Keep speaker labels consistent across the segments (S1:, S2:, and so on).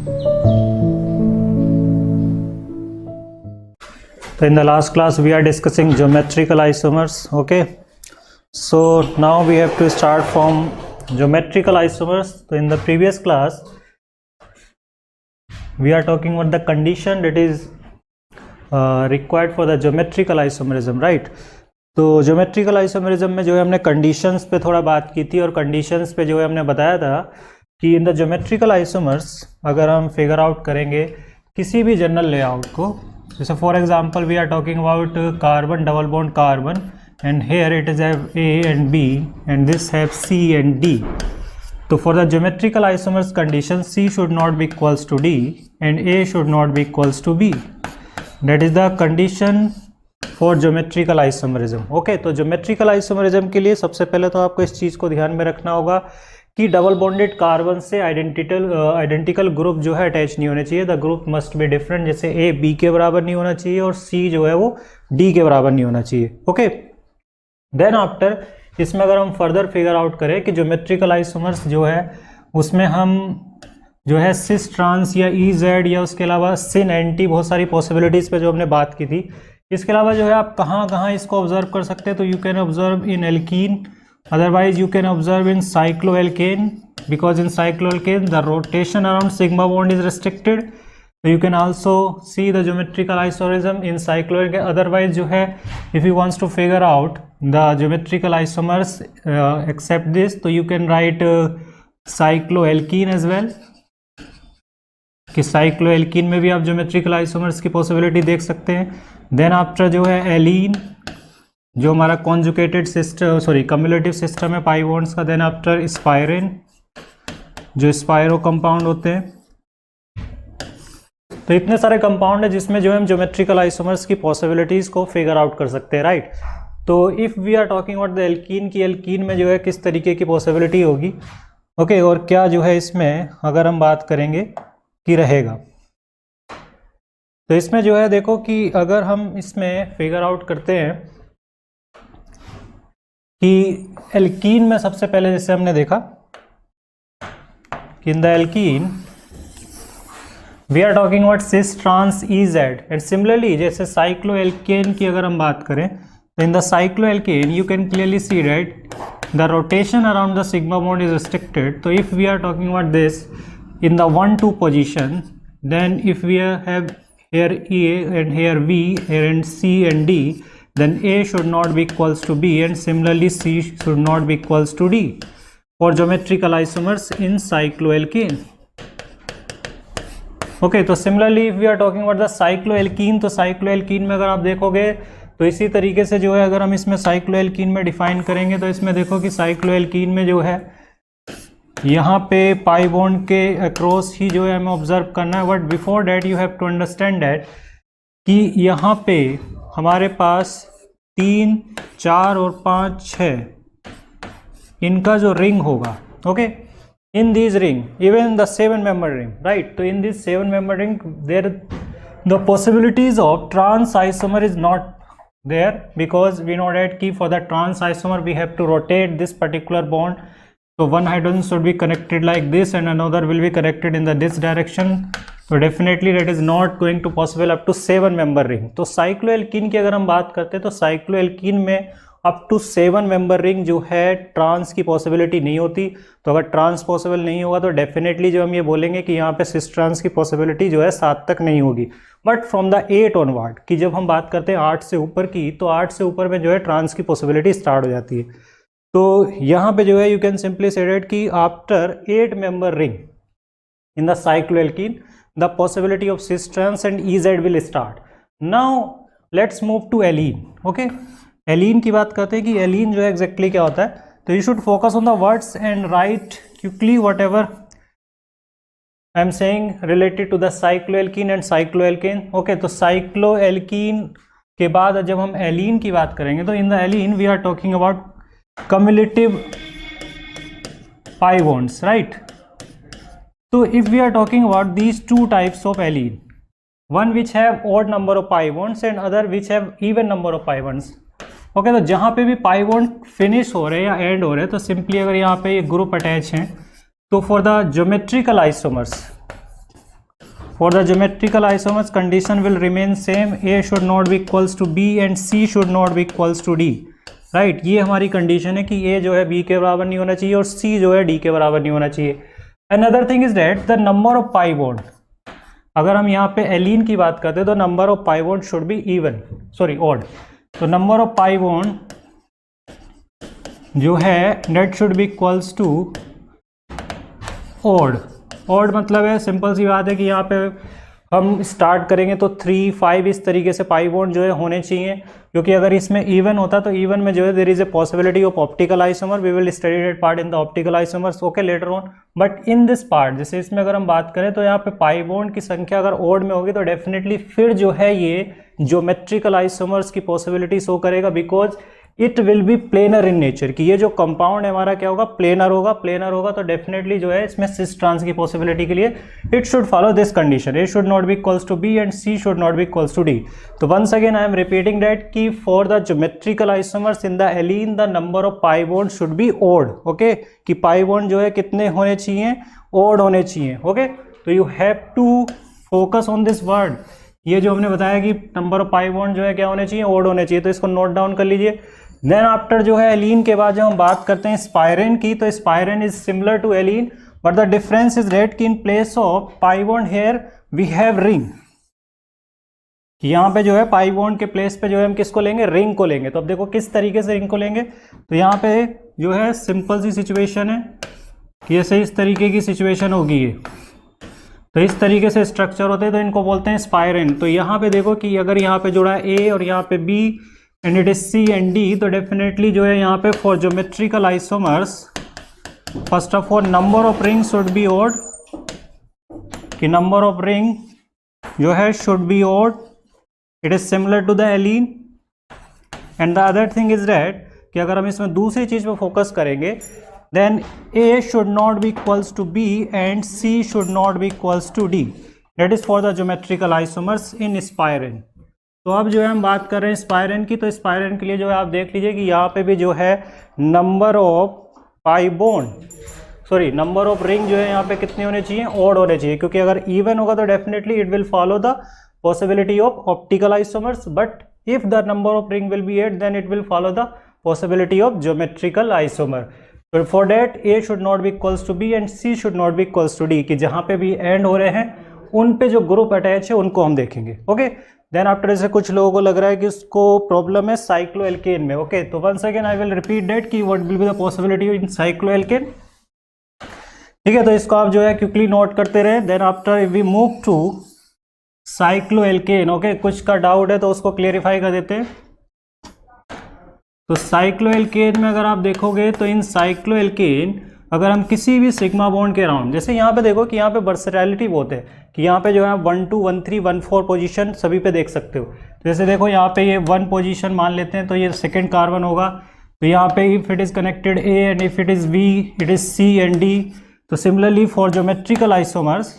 S1: So in the last class we are discussing geometrical isomers. Okay, so now we have to start from geometrical isomers. So in the previous class we are talking about the condition that is required for the geometrical isomerism, right? तो geometrical isomerism में जो है हमने conditions पे थोड़ा बात की थी और conditions पे जो है हमने बताया था कि in the geometrical isomers अगर हम figure out करेंगे किसी भी general layout को, जैसे for example we are talking about carbon double bond carbon and here it is have A and B and this have C and D. तो for the geometrical isomers condition C should not be equals to D and A should not be equals to B. That is the condition for geometrical isomerism. Okay, तो geometrical isomerism के लिए सबसे पहले तो आपको इस चीज़ को ध्यान में रखना होगा कि डबल बॉन्डेड कार्बन से आइडेंटिकल ग्रुप जो है अटैच नहीं होने चाहिए. The group must be different. जैसे ए बी के बराबर नहीं होना चाहिए और सी जो है वो डी के बराबर नहीं होना चाहिए. ओके, देन आफ्टर इसमें अगर हम फर्दर फिगर आउट करें कि ज्योमेट्रिकल आइसोमर्स जो है उसमें हम जो है सिस ट्रांस या ई जेड या उसके अलावा सिन एंटी बहुत सारी पॉसिबिलिटीज़ पे जो हमने बात की थी. इसके अलावा जो है आप कहाँ कहाँ इसको ऑब्जर्व कर सकते हैं. तो you can observe in alkene, otherwise you can observe in cycloalkane because in cycloalkane the rotation around sigma bond is restricted. So you can also see the geometrical isomerism in cycloalkane. Otherwise जो है if you wants to figure out the geometrical isomers except this, तो you can write cycloalkene as well कि cycloalkene में भी आप geometrical isomers की possibility देख सकते हैं. Then after जो है एलीन जो हमारा कॉन्जुगेटेड सिस्टम कम्युलेटिव सिस्टम है पाई बॉन्ड्स का. देन आफ्टर स्पायरिन जो स्पायरो कंपाउंड होते हैं. तो इतने सारे कंपाउंड है जिसमें जो है हम ज्योमेट्रिकल आइसोमर्स की पॉसिबिलिटीज़ को फिगर आउट कर सकते हैं, राइट. तो if we are talking about the alkene की, एल्कीन में जो है किस तरीके की पॉसिबिलिटी होगी. ओके, और क्या जो है इसमें अगर हम बात करेंगे कि रहेगा. तो इसमें जो है देखो कि अगर हम इसमें फिगर आउट करते हैं कि एल्कीन में सबसे पहले जैसे हमने देखा कि in the alkene we are talking about cis trans E Z and similarly जैसे साइक्लोएल्केन की अगर हम बात करें तो in the cycloalkane you can clearly see that the rotation around the sigma bond is restricted. तो if we are talking about this in the 1-2 position then if we have here E and here V and C and D, then A should not be equals to B and similarly C should not be equals to D for geometrical isomers in cycloalkane. Okay, तो similarly if we are talking about the cycloalkene, तो cycloalkene में अगर आप देखोगे तो इसी तरीके से जो है अगर हम इसमें cycloalkene में डिफाइन करेंगे तो इसमें देखो कि cycloalkene में जो है यहाँ पे पाई बॉन्ड के अक्रॉस ही जो है हमें ऑब्जर्व करना है. But before that you have to understand that कि यहाँ पे हमारे पास 3, 4 और 5, 6 इनका जो रिंग होगा. Okay, in this ring even the 7 member ring, right. तो in this 7 member ring there the possibilities of trans isomer is not there because we know that key for the trans isomer we have to rotate this particular bond. So one hydrogen should be connected like this and another will be connected in this direction. So definitely that is not going to possible up to 7 member ring. तो cycloalkene की अगर हम बात करते हैं तो cycloalkene में up to 7 member ring जो है ट्रांस की पॉसिबिलिटी नहीं होती. तो अगर ट्रांस पॉसिबल नहीं होगा तो डेफिनेटली जो हम ये बोलेंगे कि यहाँ पे सिस ट्रांस की पॉसिबिलिटी जो है 7 तक नहीं होगी. बट फ्रॉम द 8 ऑनवर्ड कि जब हम बात करते हैं 8 से ऊपर की, तो 8 से ऊपर में जो है ट्रांस की पॉसिबिलिटी स्टार्ट हो जाती है. तो यहाँ पे जो है you can simply say that कि after 8 member ring in the cycloalkene the possibility of cis trans and E Z will start. Now let's move to allene. Okay, allene की बात करते हैं कि एलीन जो है एग्जैक्टली क्या होता है. तो you should focus on the words and write quickly whatever I am saying related to the cycloalkene and cycloalkane. Okay, तो साइक्लोएल्कीन के बाद जब हम एलीन की बात करेंगे तो in the allene we are talking about cumulative pi bonds, right. So if we are talking about these two types of allene, one which have odd number of pi bonds and other which have even number of pi bonds. Okay, तो जहाँ पे भी pi bond finish हो रहे हैं या and हो रहे हैं तो सिंपली अगर यहाँ पे ये ग्रुप अटैच हैं तो for the geometrical isomers For the geometrical isomers, condition will remain same. A should not be equals to B and C should not be equals to D. Right, ये हमारी condition है कि A जो है B के बराबर नहीं होना चाहिए और C जो है D के बराबर नहीं होना चाहिए. Another thing is that the number of pi bond. अगर हम यहाँ पे एलीन की बात करते हैं तो number of pi bond should be even, sorry odd. तो नंबर ऑफ पाई बॉन्ड जो है net should be equals to odd. Odd मतलब है, सिंपल सी बात है कि यहाँ पे हम स्टार्ट करेंगे तो 3, 5 इस तरीके से पाई बॉन्ड जो है होने चाहिए, क्योंकि अगर इसमें इवन होता तो इवन में जो है there is a possibility of optical isomer. We will study that part in the optical isomers okay later on. But in this part, जैसे इसमें अगर हम बात करें तो यहाँ पे पाई बॉन्ड की संख्या अगर ऑड में होगी तो डेफिनेटली फिर जो है ये ज्योमेट्रिकल आइसोमर्स की पॉसिबिलिटी शो करेगा, because it will B planar in nature. कि ये जो कंपाउंड है हमारा क्या होगा, प्लेनर होगा. प्लेनर होगा तो डेफिनेटली जो है इसमें सिस ट्रांस की पॉसिबिलिटी के लिए it should follow this condition. A should not be equals to B and C should not be equals to D. तो once again I am repeating that कि for the geometrical isomers in the allene the number of pi bond should be odd. Okay, कि pi bond जो है कितने होने चाहिए, odd होने चाहिए. ओके, तो you have to focus on this word. ये जो हमने बताया कि नंबर ऑफ पाई बॉन्ड जो है क्या होने चाहिए, ओड होने चाहिए, तो इसको नोट डाउन कर लीजिए. देन आफ्टर जो है एलीन के बाद जब हम बात करते हैं स्पाइरेन की, तो spirane is similar to allene, but the difference is that कि in place of pi bond here we have ring. यहाँ पे जो है पाई बॉन्ड के प्लेस पे जो है हम किसको लेंगे, रिंग को लेंगे. तो अब देखो किस तरीके से रिंग को लेंगे. तो यहाँ पे जो है सिंपल सी सिचुएशन है कि ऐसे इस तरीके की सिचुएशन होगी ये. तो इस तरीके से स्ट्रक्चर होते हैं तो इनको बोलते हैं स्पाइरेन. तो यहाँ पे देखो कि अगर यहाँ पे जुड़ा है ए और यहाँ पे B and it is C and D, तो डेफिनेटली जो है यहाँ पे for geometrical isomers first of all number of ring should be odd. कि नंबर ऑफ रिंग जो है should be odd. It is similar to the allene. And the other thing is that कि अगर हम इसमें दूसरी चीज पे फोकस करेंगे, then A should not be equals to B and C should not be equals to D. That is for the geometrical isomers in spiren. तो अब जो है हम बात कर रहे हैं स्पाइरेन की. तो स्पाइरेन के लिए जो है आप देख लीजिए कि यहाँ पे भी जो है number of pi bond, sorry number of ring जो है यहाँ पे कितने होने चाहिए, ऑड होने चाहिए. क्योंकि अगर इवन होगा तो definitely it will follow the possibility of optical isomers, but if the number of ring will be 8 then it will follow the possibility of geometrical isomer. But for that A should not be equals to B and C should not be equals to D. कि जहाँ पे भी and हो रहे हैं उन पे जो ग्रुप अटैच है उनको हम देखेंगे. ओके, देन आफ्टर जैसे कुछ लोगों को लग रहा है कि उसको प्रॉब्लम है साइक्लोएल्केन में. ओके, तो once again I will repeat that कि what will B the possibility in cycloalkane. ठीक है, तो इसको आप जो है क्विकली नोट करते रहे. Then after we move to cycloalkane. Okay, कुछ का डाउट है तो उसको क्लियरिफाई कर देते हैं. तो साइक्लोएल्केन में अगर आप देखोगे तो इन साइक्लोएल्केन अगर हम किसी भी सिग्मा बॉन्ड के अराउंड, जैसे यहाँ पे देखो कि यहाँ पे वर्सेटैलिटी बहुत है कि यहाँ पे जो है 1, 2, 1, 3, 1, 4 पोजीशन सभी पे देख सकते हो. तो जैसे देखो यहाँ पे ये 1 पोजीशन मान लेते हैं तो ये सेकंड कार्बन होगा. तो यहाँ पे if it is connected A and if it is B it is C and D. तो similarly for geometrical isomers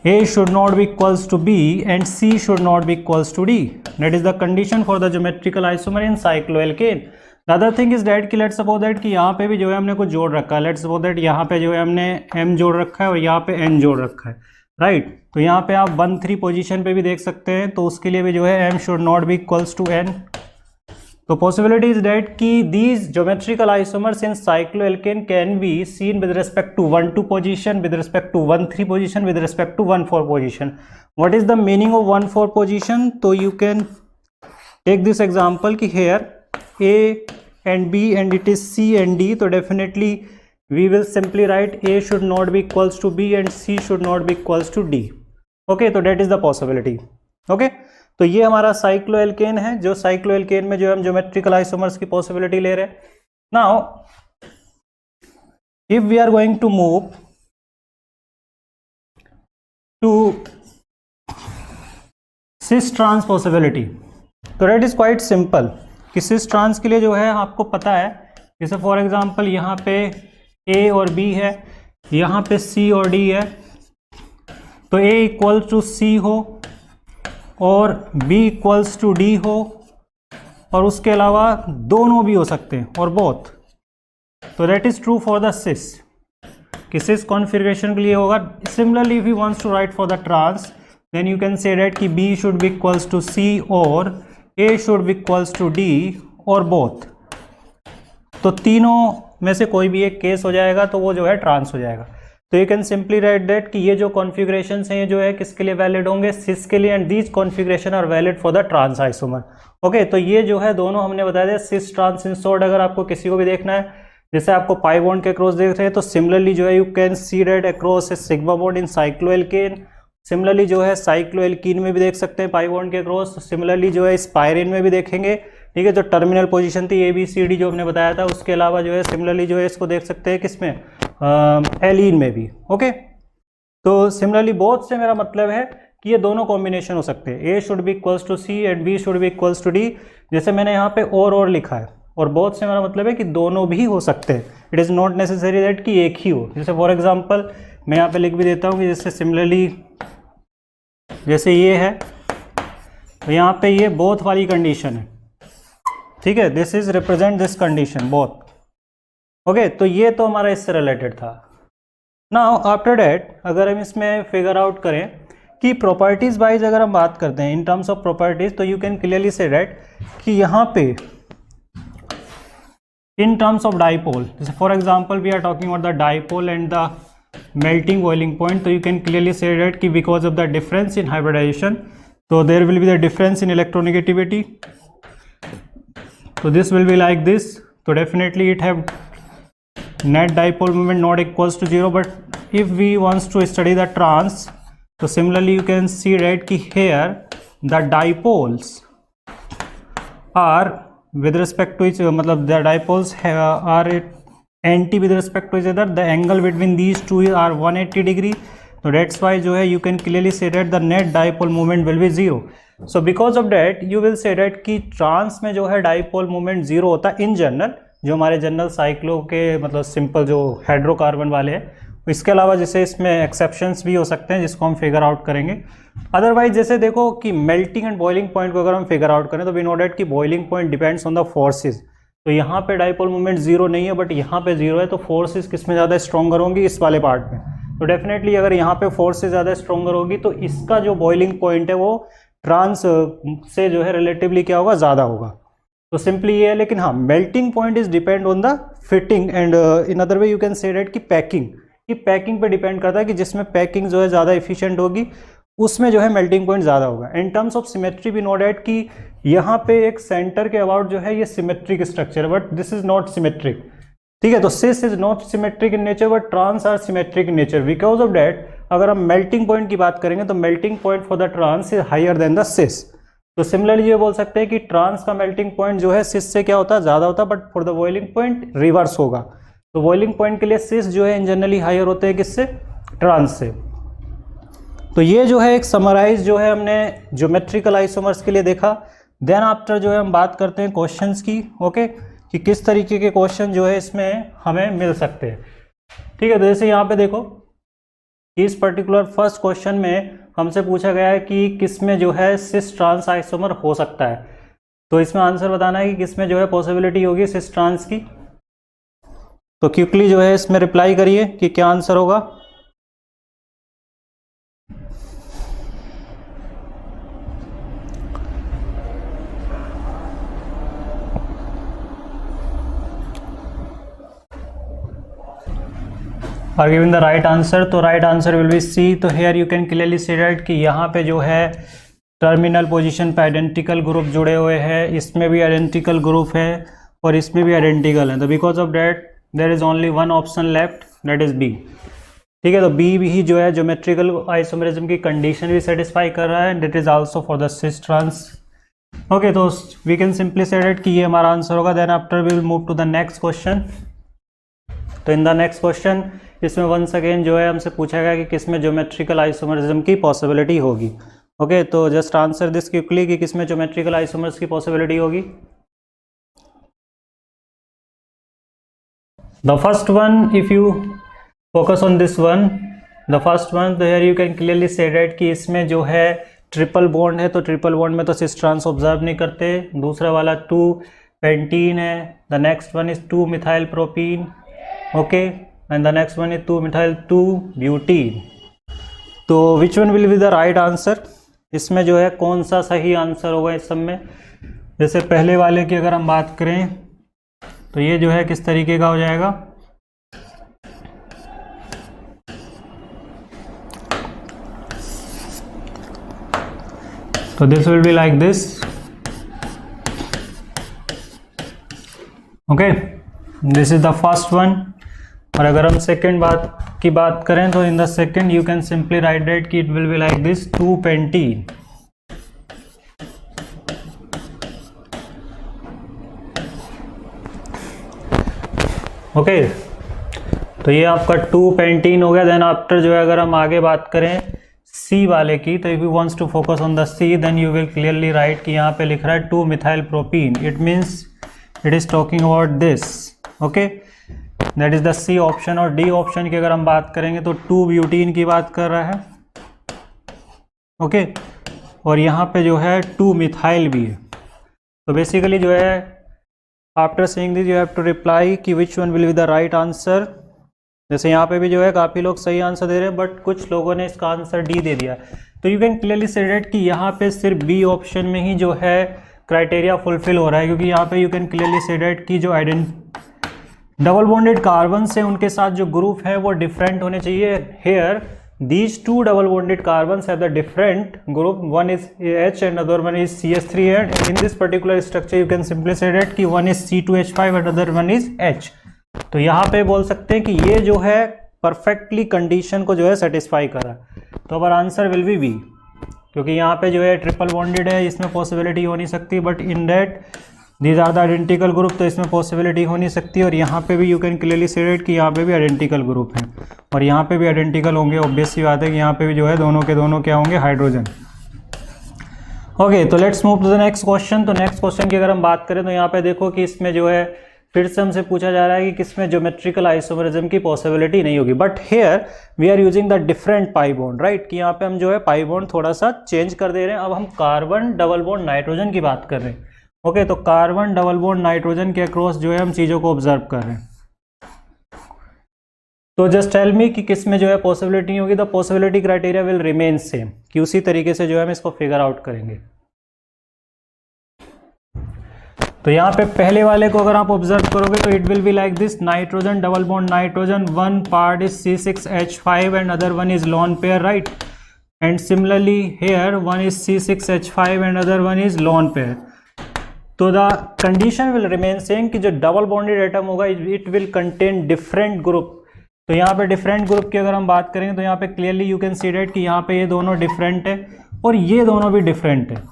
S1: A should not be equals to B and C should not be equals to D. That is the condition for the geometrical isomer in cycloalkane. The other thing is that कि let's suppose that कि यहाँ पे भी जो है हमने कुछ जोड़ रखा है. Let's suppose that यहाँ पे जो है हमने M जोड़ रखा है और यहाँ पे N जोड़ रखा है, राइट. तो यहाँ पे आप 1, 3 पोजीशन पे भी देख सकते हैं. तो उसके लिए भी जो है M should not be equals to N. तो possibility is that कि these geometrical isomers in cycloalkane can be seen with respect to 1, 2 position, with respect to 1, 3 position, with respect to 1, 4 position. What is the meaning of 1, 4 position? So you can take this example कि here A and B and it is C and D. तो definitely we will simply write A should not be equals to B and C should not be equals to D. Okay, तो that is the possibility. Okay. तो ये हमारा cycloalkane है, जो cycloalkane में जो हम ज्योमेट्रिकल आइसोमर्स की पॉसिबिलिटी ले रहे हैं. Now if we are going to move to cis trans possibility, तो दैट इज क्वाइट सिंपल. कि सिस ट्रांस के लिए जो है आपको पता है, जैसे फॉर एग्जांपल यहाँ पे ए और बी है, यहाँ पे सी और डी है. तो ए इक्वल टू सी हो और B इक्वल्स टू डी हो, और उसके अलावा दोनों भी हो सकते हैं और बोथ. तो that is true for the cis. कि सिस कॉन्फ़िगरेशन के लिए होगा। Similarly if you wants to write for the trans then you can say that कि B should be equals to C और A should be equals to D और both. तो तीनों में से कोई भी एक केस हो जाएगा तो वो जो है ट्रांस हो जाएगा। तो you can simply write that कि ये जो कॉन्फ़िगरेशंस हैं ये जो है किसके लिए वैलिड होंगे, सिस के लिए, and these configuration are valid for the trans isomer. Okay, तो ये जो है दोनों हमने बताया था सिस ट्रांस इन शॉर्ट। अगर आपको किसी को भी देखना है, जैसे आपको पाई बॉन्ड के अक्रॉस देख रहे हैं, तो सिमिलरली जो है you can see that across A sigma bond in cycloalkane. Similarly जो है साइक्लोएल्कीन में भी देख सकते हैं पाई बॉन्ड के अक्रॉस। सिमिलरली जो है स्पायरिन में भी देखेंगे, ठीक है, जो टर्मिनल पोजीशन थी ABCD जो हमने बताया था, उसके अलावा जो है सिमिलरली जो है इसको देख सकते हैं किसमें, एलीन में भी। ओके, तो सिमिलरली बोथ से मेरा मतलब है कि ये दोनों कॉम्बिनेशन हो सकते हैं, A should be equals to C and B should be equals to D। जैसे मैंने यहाँ पे और लिखा है, और बोथ से मेरा मतलब है कि दोनों भी हो सकते हैं। It is not necessary that कि एक ही हो। जैसे फॉर एग्जांपल मैं यहाँ पे लिख भी देता हूँ कि जैसे सिमिलरली जैसे ये है, तो यहाँ पे ये बोथ वाली कंडीशन है, ठीक है, this is represent this condition both. Okay, तो ये तो हमारा इससे रिलेटेड था। नाउ आफ्टर डैट अगर हम इसमें फिगर आउट करें कि प्रॉपर्टीज वाइज अगर हम बात करते हैं इन टर्म्स ऑफ प्रॉपर्टीज, तो यू कैन क्लियरली से दैट कि यहाँ पे इन टर्म्स ऑफ डाइपोल, जैसे for example we are talking about the dipole and the melting boiling point, तो you can clearly say that कि because of the difference in hybridization, so there will be the difference in electronegativity, so this will be like this, so definitely it have net dipole moment not equals to 0, but if we wants to study the trans, so similarly you can see that कि here the dipoles are with respect to each, मतलब the dipoles are anti with respect to each other, the angle between these two are 180 degree, तो that's why जो है you can clearly से that the net dipole movement will be zero. So because of that you will say that कि trans में जो है dipole movement zero होता है इन जनरल, जो हमारे जनरल साइक्लो के मतलब सिंपल जो हाइड्रोकार्बन वाले हैं। इसके अलावा जैसे इसमें एक्सेप्शंस भी हो सकते हैं जिसको हम फिगर आउट करेंगे। अदरवाइज जैसे देखो कि मेल्टिंग एंड बॉइलिंग पॉइंट को अगर हम फिगर आउट करें तो वी नो डैट कि boiling point depends on the forces. तो यहाँ पे डाइपोल मूवमेंट जीरो नहीं है बट यहाँ पे जीरो है, तो फोर्सेस किस में ज़्यादा स्ट्रॉन्गर होंगी, इस वाले पार्ट में। तो डेफिनेटली अगर यहाँ पे फोर्सेस ज़्यादा स्ट्रॉन्गर होगी तो इसका जो बॉइलिंग पॉइंट है वो ट्रांस से जो है रिलेटिवली क्या होगा, ज़्यादा होगा। तो सिंपली ये है, लेकिन हाँ melting point is depend on the fitting and in other way you can say that कि पैकिंग पे डिपेंड करता है कि जिसमें पैकिंग जो है ज़्यादा एफिशिएंट होगी उसमें जो है मेल्टिंग पॉइंट ज़्यादा होगा। इन टर्म्स ऑफ सिमेट्री भी नो डैट कि यहाँ पे एक सेंटर के अबाउट जो है ये सिमेट्रिक स्ट्रक्चर है, but this is not symmetric, ठीक है। तो cis is not symmetric in nature but trans are symmetric in nature. Because of that अगर हम मेल्टिंग पॉइंट की बात करेंगे तो melting point for the trans is higher than the cis. तो सिमिलरली ये बोल सकते हैं कि ट्रांस का मेल्टिंग पॉइंट जो है सिस से क्या होता है, ज़्यादा होता है, but for the boiling point reverse होगा। तो बॉइलिंग पॉइंट के लिए सिस जो है इन जनरली हायर होते हैं किससे, ट्रांस से। तो ये जो है एक समराइज जो है हमने ज्योमेट्रिकल आइसोमर्स के लिए देखा। देन आफ्टर जो है हम बात करते हैं क्वेश्चंस की, ओके, कि किस तरीके के क्वेश्चन जो है इसमें हमें मिल सकते हैं, ठीक है। तो जैसे यहाँ पे देखो कि इस पर्टिकुलर फर्स्ट क्वेश्चन में हमसे पूछा गया है कि किस में जो है सिस ट्रांस आइसोमर हो सकता है। तो इसमें आंसर बताना है कि किस में जो है पॉसिबिलिटी होगी सिस ट्रांस की। तो क्विकली जो है इसमें रिप्लाई करिए कि क्या आंसर होगा। और गिवन द राइट आंसर, तो right answer will be C. तो here you can clearly see that कि यहाँ पे जो है टर्मिनल पोजीशन पे आइडेंटिकल ग्रुप जुड़े हुए हैं, इसमें भी आइडेंटिकल ग्रुप है और इसमें भी आइडेंटिकल है। तो because of that there is only one option left, that is B, ठीक है। तो बी भी जो है ज्योमेट्रिकल आइसोमेरिज्म की कंडीशन भी सेटिस्फाई कर रहा है, that is also for the cis trans. Okay, तो we can simply say that कि ये हमारा आंसर होगा। Then after we will move to the next question. तो इन द नेक्स्ट क्वेश्चन इसमें वंस अगेन जो है हमसे पूछा गया कि किसमें ज्योमेट्रिकल आइसोमरिज्म की पॉसिबिलिटी होगी। ओके, तो जस्ट आंसर दिस क्विकली कि किसमें ज्योमेट्रिकल आइसोमर्स की पॉसिबिलिटी होगी। The first one, if you focus on this one, the first one, तो हियर यू कैन क्लियरली से दैट कि इसमें जो है ट्रिपल बॉन्ड है, तो ट्रिपल बॉन्ड में तो सिस ट्रांस ऑब्जर्व नहीं करते। दूसरा वाला 2 पेंटीन है, the next one is 2 methyl propene, okay. And the next one is 2-methyl 2-butene। तो विच one will be the right answer, इसमें जो है कौन सा सही आंसर होगा इस सब में। जैसे पहले वाले की अगर हम बात करें तो ये जो है किस तरीके का हो जाएगा, तो this will be like this. Okay, this is the first one. और अगर हम सेकेंड की बात करें तो in the second you can simply write that कि it will be like this 2-pentene। Okay, तो ये आपका 2-pentene हो गया। देन आफ्टर जो है अगर हम आगे बात करें सी वाले की, तो if you wants to focus on the C then you will clearly write कि यहाँ पे लिख रहा है 2-methylpropene। It means it is talking about this. Okay, that is the C option. और डी ऑप्शन की अगर हम बात करेंगे तो 2-butene की बात कर रहा है। ओके, और यहाँ पे जो है 2-methyl भी है। तो बेसिकली जो है after seeing this you have to reply कि which one will be the right answer. जैसे यहाँ पे भी जो है काफ़ी लोग सही आंसर दे रहे हैं, बट कुछ लोगों ने इसका आंसर डी दे दिया। तो you can clearly say that कि यहाँ पे सिर्फ बी ऑप्शन में ही जो है क्राइटेरिया फुलफिल हो रहा है, क्योंकि यहाँ पे you can clearly say that कि जो डबल बॉन्डेड कार्बन से उनके साथ जो ग्रुप है वो डिफरेंट होने चाहिए। Here these two double bonded carbon have the different group, one is H and other one is CH3 and in this particular structure you can simply say that कि one is C2H5 and other one is H। तो यहाँ पे बोल सकते हैं कि ये जो है परफेक्टली कंडीशन को जो है सेटिस्फाई कर रहा है। तो our answer will be B, क्योंकि यहाँ पे जो है ट्रिपल बॉन्डेड है, इसमें पॉसिबिलिटी हो नहीं सकती, but in that these are the identical group, तो इसमें पॉसिबिलिटी हो नहीं सकती। और यहाँ पे भी you can clearly say that कि यहाँ पे भी आइडेंटिकल ग्रुप हैं और यहाँ पे भी आइडेंटिकल होंगे। ऑब्वियस सी बात है कि यहाँ पे भी जो है दोनों के दोनों क्या होंगे, हाइड्रोजन। ओके, तो let's move to the next question. तो नेक्स्ट क्वेश्चन की अगर हम बात करें तो यहाँ पे देखो कि इसमें जो है फिर से हमसे पूछा जा रहा है कि किसमें ज्योमेट्रिकल आइसोमरिज्म की पॉसिबिलिटी नहीं होगी, but here we are using the different pi bond, right. कि यहाँ पे हम जो है पाई बॉन्ड थोड़ा सा चेंज कर दे रहे हैं। अब हम कार्बन डबल बॉन्ड नाइट्रोजन की बात कर रहे हैं। ओके, तो कार्बन डबल बॉन्ड नाइट्रोजन के अक्रॉस जो है हम चीज़ों को ऑब्जर्व कर रहे हैं। तो जस्ट टेल मी कि किसमें जो है पॉसिबिलिटी होगी। The possibility criteria will remain same, कि उसी तरीके से जो है हम इसको फिगर आउट करेंगे। तो यहाँ पे पहले वाले को अगर आप ऑब्जर्व करोगे तो it will be like this, nitrogen double bond nitrogen, one part is C6H5 and other one is lone pair, right. And similarly here one is C6H5 and other one is lone pair. तो the condition will remain same कि जो double bonded atom होगा it will contain different group. तो यहाँ पे different group की अगर हम बात करेंगे तो यहाँ पे clearly you can see that कि यहाँ पे ये दोनों डिफरेंट है और ये दोनों भी डिफरेंट है।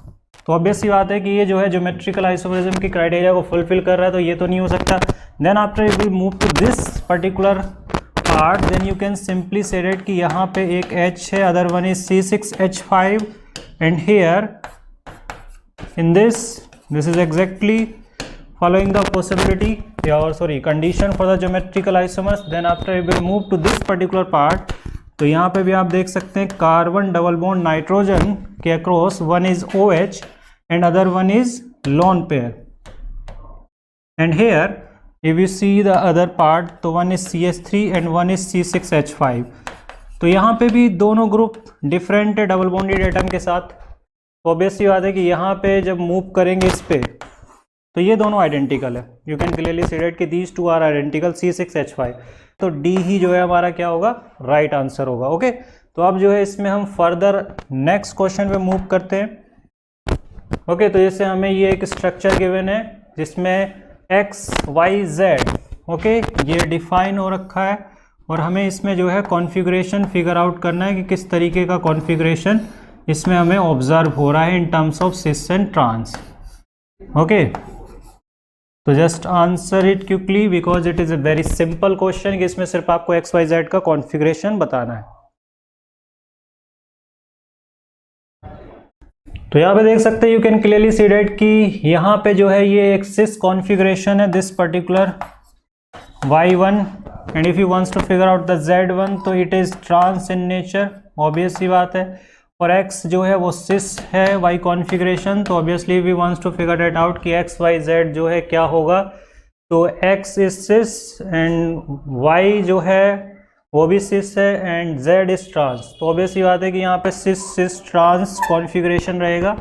S1: तो ऑब्वियस सी बात है कि ये जो है ज्योमेट्रिकल आइसोमरिज्म की क्राइटेरिया को फुलफिल कर रहा है, तो ये तो नहीं हो सकता। Then after you will move to this particular part, then you can simply say that कि यहाँ पे एक H है, other one is C6H5 and here in this is exactly following the possibility or sorry condition for the geometrical isomers. Then after we will move to this particular part, तो यहाँ पे भी आप देख सकते हैं कार्बन डबल बॉन्ड नाइट्रोजन के across one is OH and other one is lone pair. And here if you see the other part, तो one is CH3 and one is C6H5। तो यहाँ पे भी दोनों ग्रुप डिफरेंट है double bonded atom के साथ। ऑब्वियस सी बात है कि यहाँ पे जब मूव करेंगे इस पे तो ये दोनों आइडेंटिकल है। You can clearly see that कि these two are identical C6H5। तो डी ही जो है हमारा क्या होगा, राइट आंसर होगा। ओके, तो अब जो है इसमें हम फर्दर नेक्स्ट क्वेश्चन पे मूव करते हैं। ओके, तो जैसे हमें ये एक स्ट्रक्चर गिवन है जिसमें XYZ ओके ये डिफाइन हो रखा है और हमें इसमें जो है कॉन्फ़िगरेशन फिगर आउट करना है कि किस तरीके का कॉन्फ़िगरेशन इसमें हमें ऑब्जर्व हो रहा है in terms of cis and trans. Okay, तो just answer it quickly because it is a very simple question कि इसमें सिर्फ आपको XYZ का कॉन्फ़िगरेशन बताना है। तो यहाँ पे देख सकते हैं, you can clearly see that कि यहाँ पे जो है ये एक सिस कॉन्फ़िगरेशन है this particular Y1 and if you wants to figure out the Z1 तो it is trans in nature, obvious सी बात है। और X जो है वो सिस है Y कॉन्फ़िगरेशन, तो obviously we wants to figure it out कि XYZ जो है क्या होगा, तो X is cis and Y जो है वो भी सिस है एंड Z इज ट्रांस। तो ऑब्वियसली बात है कि यहाँ पे सिस सिस ट्रांस कॉन्फ़िगरेशन रहेगा,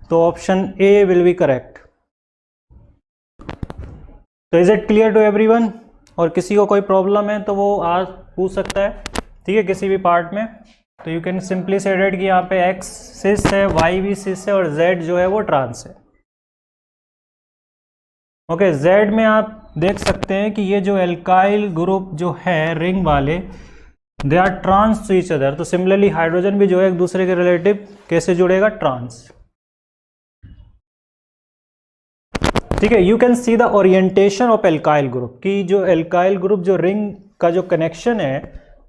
S1: तो option A will be correct. तो is it clear to everyone? और किसी को कोई प्रॉब्लम है तो वो आज पूछ सकता है, ठीक है, किसी भी पार्ट में। तो you can simply say that कि यहाँ पे X सिस है, Y भी सिस है और Z जो है वो ट्रांस है। ओके, Z में आप देख सकते हैं कि ये जो एल्काइल ग्रुप जो है रिंग वाले, they are trans to each other. तो सिमिलरली हाइड्रोजन भी जो है एक दूसरे के रिलेटिव कैसे जुड़ेगा? ट्रांस। ठीक है, you can see the orientation of alkyl group, कि जो एल्काइल ग्रुप जो रिंग का जो कनेक्शन है,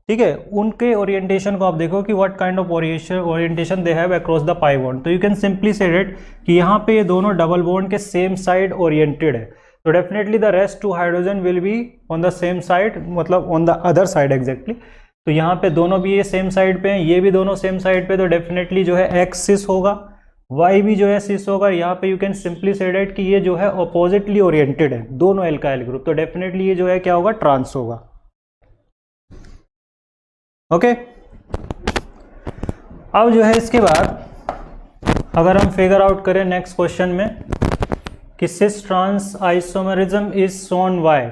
S1: ठीक है, उनके ओरिएंटेशन को आप देखो कि what kind of orientation they have across the pi bond. तो you can simply say it कि यहाँ पे ये दोनों डबल बॉन्ड के सेम साइड ओरिएंटेड है, तो definitely the rest two hydrogen will be on the same side, मतलब on the other side exactly. तो यहाँ पे दोनों भी ये सेम साइड पे हैं, ये भी दोनों सेम साइड पे, तो डेफिनेटली जो है एक्स सिस होगा, वाई भी जो है सिस होगा। यहाँ पे you can simply say that कि ये जो है अपोजिटली ओरिएंटेड है दोनों एल्काइल ग्रुप, तो डेफिनेटली ये जो है क्या होगा? ट्रांस होगा। ओके, अब जो है इसके बाद अगर हम फिगर आउट करें नेक्स्ट क्वेश्चन में कि cis trans isomerism is shown by.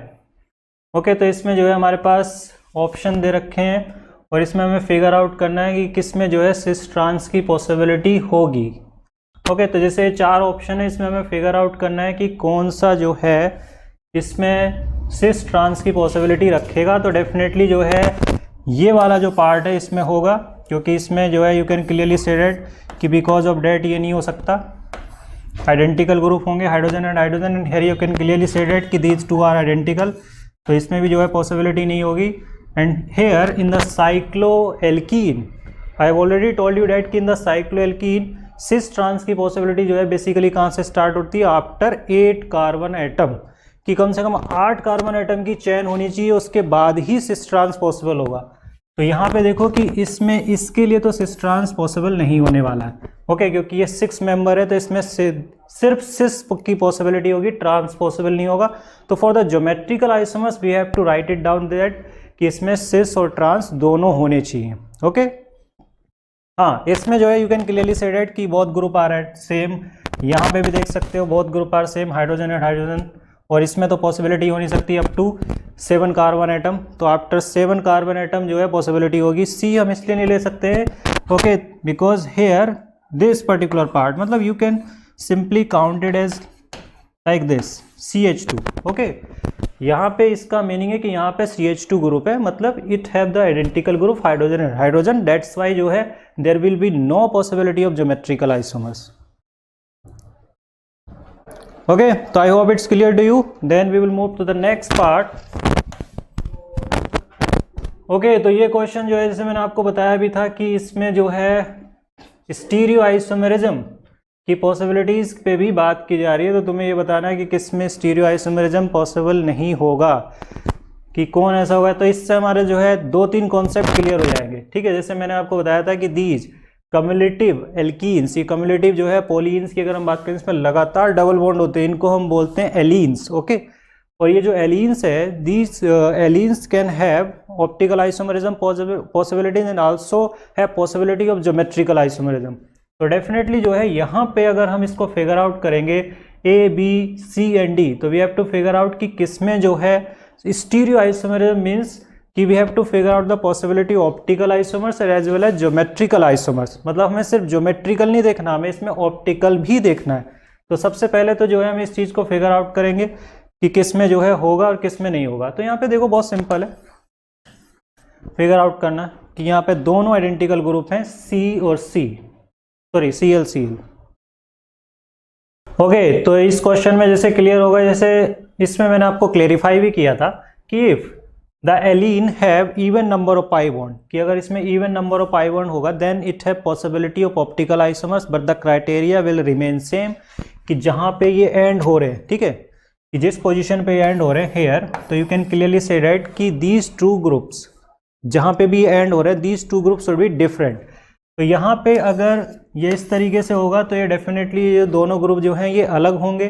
S1: Okay, तो इसमें जो है हमारे पास ऑप्शन दे रखे हैं और इसमें हमें फिगर आउट करना है कि किस में जो है सिस ट्रांस की पॉसिबिलिटी होगी। ओके, तो जैसे 4 ऑप्शन है, इसमें हमें फिगर आउट करना है कि कौन सा जो है इसमें सिस ट्रांस की पॉसिबिलिटी रखेगा। तो डेफिनेटली जो है ये वाला जो पार्ट है इसमें होगा, क्योंकि इसमें जो है you can clearly say that कि बिकॉज ऑफ डेट ये नहीं हो सकता, आइडेंटिकल ग्रुप होंगे hydrogen and hydrogen, and here you can clearly say that कि दीज टू आर आइडेंटिकल, तो इसमें भी जो है पॉसिबिलिटी नहीं होगी। And here in the cycloalkene I have already told you that कि in the cycloalkene cis trans की पॉसिबिलिटी जो है बेसिकली कहाँ से स्टार्ट होती है? आफ्टर 8 कार्बन एटम, कि कम से कम 8 कार्बन एटम की चेन होनी चाहिए, उसके बाद ही सिस ट्रांस पॉसिबल होगा। तो यहाँ पे देखो कि इसमें इसके लिए तो सिस ट्रांस पॉसिबल नहीं होने वाला है। ओके, क्योंकि ये 6 मेंबर है, तो इसमें सिर्फ सिस की पॉसिबिलिटी होगी, ट्रांस पॉसिबल नहीं होगा। तो for the geometrical isomers we have to write it down that कि इसमें सिस और ट्रांस दोनों होने चाहिए। ओके, हाँ, इसमें जो है you can clearly say that कि both group are at same, यहाँ पे भी देख सकते हो both group are same, hydrogen and hydrogen, और इसमें तो पॉसिबिलिटी हो नहीं सकती अप टू 7 कार्बन एटम, तो आफ्टर 7 कार्बन एटम जो है पॉसिबिलिटी होगी। सी हम इसलिए नहीं ले सकते हैं, okay, because here this particular part, मतलब you can simply counted as like this CH2। Okay, यहाँ पे इसका मीनिंग है कि यहाँ पे CH2 ग्रुप है, मतलब it have the identical group hydrogen and hydrogen, that's why जो है there will be no possibility of geometrical isomers. Okay, तो I hope it's clear to you, then we will move to the next part. Okay, तो ये question जो है जैसे मैंने आपको बताया भी था कि इसमें जो है स्टीरियो आइसोमेरिज्म की पॉसिबिलिटीज पे भी बात की जा रही है, तो तुम्हें ये बताना है कि किस में स्टीरियो आइसोमेरिज्म पॉसिबल नहीं होगा, कि कौन ऐसा होगा। तो इससे हमारे जो है 2-3 कॉन्सेप्ट क्लियर हो जाएंगे। ठीक है, जैसे मैंने आपको बताया था कि दीज कम्युलेटिव एल्कीन्स, ये कम्युलेटिव जो है पॉलीन्स की अगर हम बात करें, इसमें लगातार डबल बॉन्ड होते हैं, इनको हम बोलते हैं एलीन्स। ओके, और ये जो एलीन्स है, these allenes can have optical isomerism possibilities and also have possibility of geometrical isomerism. तो डेफिनेटली जो है यहाँ पे अगर हम इसको फिगर आउट करेंगे A, B, C and D, तो we have to figure out कि किसमें जो है स्टीरियो आइसोमेरिज्म मीन्स कि we have to figure out the possibility optical isomers as well as geometrical isomers. मतलब हमें सिर्फ ज्योमेट्रिकल नहीं देखना, हमें इसमें ऑप्टिकल भी देखना है। तो सबसे पहले तो जो है हम इस चीज़ को फिगर आउट करेंगे कि किस में जो है होगा और किस में नहीं होगा। तो यहाँ पे देखो बहुत सिंपल है फिगर आउट करना कि यहाँ पे दोनों आइडेंटिकल ग्रुप हैं C और Cl। ओके, तो इस क्वेश्चन में जैसे क्लियर होगा, जैसे इसमें मैंने आपको क्लेरिफाई भी किया था कि if the allene have even number of pi bond, कि अगर इसमें even number of pi bond होगा then it have possibility of optical isomers, but the criteria will remain same, कि जहाँ पे ये एंड हो रहे हैं, ठीक है, कि जिस पोजीशन पे एंड हो रहे हैं हेयर, तो यू कैन क्लियरली से राइट कि दीज टू ग्रुप्स, जहाँ पे भी एंड हो रहे हैं, these two groups will be different. तो यहाँ पे अगर ये इस तरीके से होगा तो ये डेफिनेटली ये दोनों ग्रुप जो हैं ये अलग होंगे,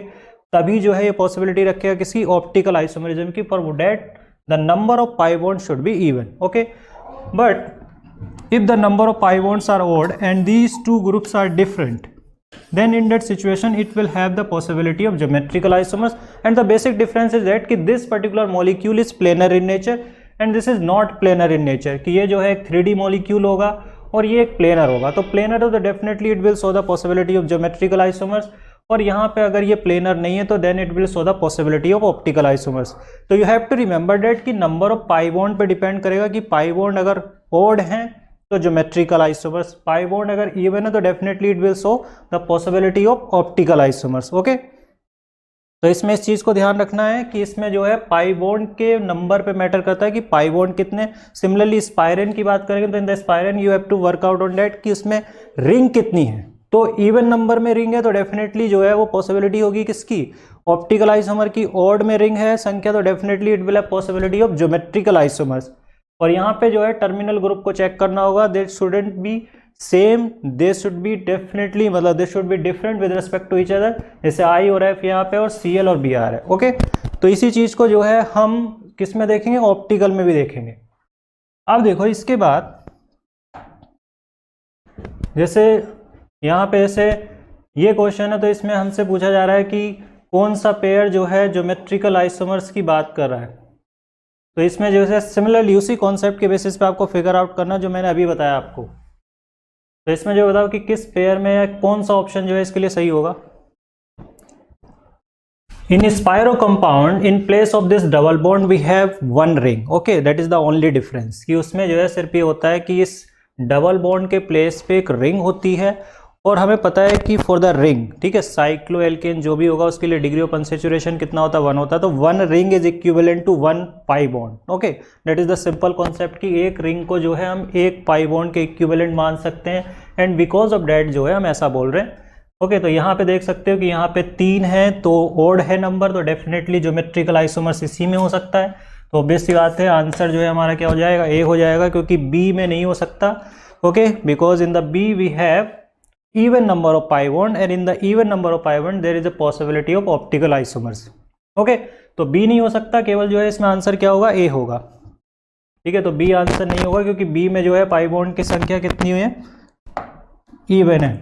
S1: तभी जो है ये पॉसिबिलिटी रखेगा किसी ऑप्टिकल आइसोमरिज्म की, for that the number of pi bond should be even. Okay, but if the number of pi bonds are odd and these two groups are different, then in that situation it will have the possibility of geometrical isomers. And the basic difference is that कि this particular molecule is planar in nature and this is not planar in nature, कि ये जो है एक 3D molecule होगा और ये एक planar होगा. तो planar हो तो definitely it will show the possibility of geometrical isomers, और यहाँ पे अगर ये प्लेनर नहीं है तो then it will show the possibility of optical isomers. तो you have to remember that कि नंबर ऑफ पाई बॉन्ड पे डिपेंड करेगा, कि पाई बॉन्ड अगर ओड हैं तो ज्योमेट्रिकल आइसोमर्स, पाई बॉन्ड अगर इवन है तो definitely it will show the possibility of optical isomers. Okay, तो इसमें इस चीज को ध्यान रखना है कि इसमें जो है पाई बॉन्ड के नंबर पे मैटर करता है कि पाई बॉन्ड कितने. सिमिलरली स्पाइरन की बात करेंगे तो in the spiran you have to work out on that कि उसमें रिंग कितनी है. तो इवन नंबर में रिंग है तो डेफिनेटली जो है वो पॉसिबिलिटी होगी किसकी, ऑप्टिकल आइसोमर की. ऑड में रिंग है संख्या तो definitely it will have possibility of geometrical isomers. और यहाँ पे जो है टर्मिनल ग्रुप को चेक करना होगा, they shouldn't be same, they should be definitely, मतलब they should be different with respect to each other. जैसे आई और एफ यहाँ पे और Cl और Br है. ओके, तो इसी चीज को जो है हम किस में देखेंगे, ऑप्टिकल में भी देखेंगे. अब देखो इसके बाद जैसे यहाँ पे ऐसे ये क्वेश्चन है तो इसमें हमसे पूछा जा रहा है कि कौन सा पेयर जो है ज्योमेट्रिकल आइसोमर्स की बात कर रहा है. तो इसमें जो है सिमिलरली उसी कॉन्सेप्ट के बेसिस पे आपको फिगर आउट करना जो मैंने अभी बताया आपको. तो इसमें जो बताओ कि किस पेयर में या कौन सा ऑप्शन जो है इसके लिए सही होगा. In spiro compound in place of this double bond we have one ring. Okay, that is the only difference, कि उसमें जो है सिर्फ ये होता है कि इस डबल बॉन्ड के प्लेस पे एक रिंग होती है, और हमें पता है कि फॉर द रिंग, ठीक है, साइक्लोएल्केन जो भी होगा उसके लिए डिग्री ऑफ अनसैचुरेशन कितना होता है, 1 होता है. तो 1 ring is equivalent to 1 pi bond. Okay, that is the simple concept कि एक रिंग को जो है हम एक पाई बॉन्ड के इक्विवेलेंट मान सकते हैं, एंड बिकॉज ऑफ डैट जो है हम ऐसा बोल रहे हैं. ओके, तो यहाँ पे देख सकते हो कि यहाँ पे 3 है तो ओड है नंबर, तो डेफिनेटली ज्योमेट्रिकल आइसोमर्स इसी में हो सकता है. तो ऑब्वियस सी बात है आंसर जो है हमारा क्या हो जाएगा, ए हो जाएगा, क्योंकि बी में नहीं हो सकता. Okay, because in the B we have even number of pi bond and in the even number of pi bond there is a possibility of optical isomers. okay, तो B नहीं हो सकता, केवल जो है इसमें आंसर क्या होगा, A होगा. ठीक है, तो B आंसर नहीं होगा क्योंकि B में जो है पाई बॉन्ड की संख्या कितनी हुई है, इवन है.